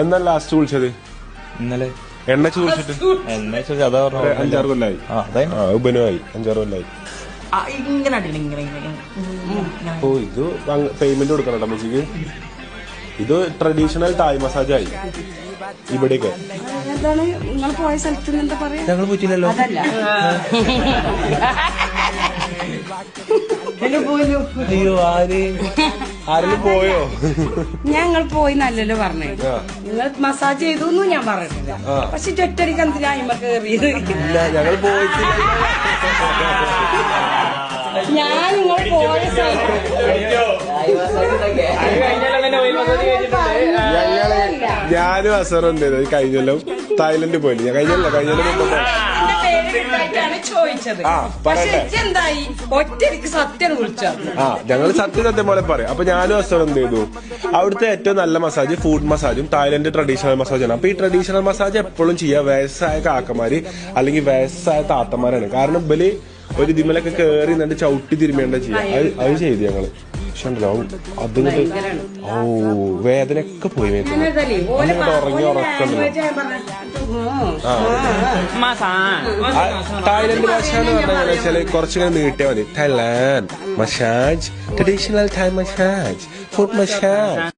എന്നാ ലാസ്റ്റ് വിളിച്ചത്? ഇന്നലെ എണ്ണ ചോദിച്ചിട്ട് എന്നെ ചോദിച്ചു. അതാ പറഞ്ഞു 5-6 കൊല്ലായി. ഉപനുമായി 5-6 കൊല്ലായി. ഓ ഇത് പേയ്മെന്റ് കൊടുക്കണം കേട്ടോ അമ്മച്ചിക്ക്. ഇത് ട്രഡീഷണൽ തായ് മസാജ് ആയി ഇവിടേക്ക്. നിങ്ങൾ പോയ സ്ഥലത്ത് എന്താ പറയാ? ഞങ്ങൾ പോയിട്ടില്ലല്ലോ. അയ്യോ ആരെങ്കിലും പോയോ? ഞങ്ങൾ പോയി നല്ലല്ലോ പറഞ്ഞു. നിങ്ങൾ മസാജ് ചെയ്തു ഞാൻ പറഞ്ഞിട്ടില്ല. പക്ഷെ ചൊറ്റടിക്ക് എന്തിനാ അയിമ കേറിയത്? ഇല്ല ഞങ്ങൾ പോയിട്ടില്ല. ഞാൻ നിങ്ങൾ പോയ ഞാനും അസറും എന്തേലും കഴിഞ്ഞല്ലോ തായ്ലൻഡ് പോയില്ല. ഞാൻ കഴിഞ്ഞല്ലോ ചോദിച്ചത്. എന്തായി ഒറ്റയ്ക്ക് സത്യം വിളിച്ചത്. ഞങ്ങൾ സത്യം പോലെ പറയും. അപ്പൊ ഞാനും അസറും എന്ത് ചെയ്തു, അവിടുത്തെ ഏറ്റവും നല്ല മസാജ് ഫുഡ് മസാജും തായ്ലൻഡ് ട്രഡീഷണൽ മസാജാണ്. അപ്പൊ ഈ ട്രഡീഷണൽ മസാജ് എപ്പോഴും ചെയ്യാ വയസ്സായ കാക്കമാര് അല്ലെങ്കിൽ വയസ്സായ താത്തമാരാണ്. കാരണം ഇവര് ഒരു ഇതിമലൊക്കെ കേറി എന്നിട്ട് ചവിട്ടി തിരുമേണ്ട ചെയ്യാം. അത് ചെയ്തു ഞങ്ങള്. പക്ഷെ ഉണ്ടല്ലോ അതിങ്ങോട്ട് വേദനയൊക്കെ പോയി ഉറങ്ങി ഉറക്കണ്ടല്ലോ. തായ്ലൻഡ് ഭാഷ എന്ന് പറഞ്ഞാൽ വെച്ചാല് കുറച്ചിങ്ങനെ നീട്ടിയാൽ മതി. Thailand massage, traditional Thai massage, foot massage.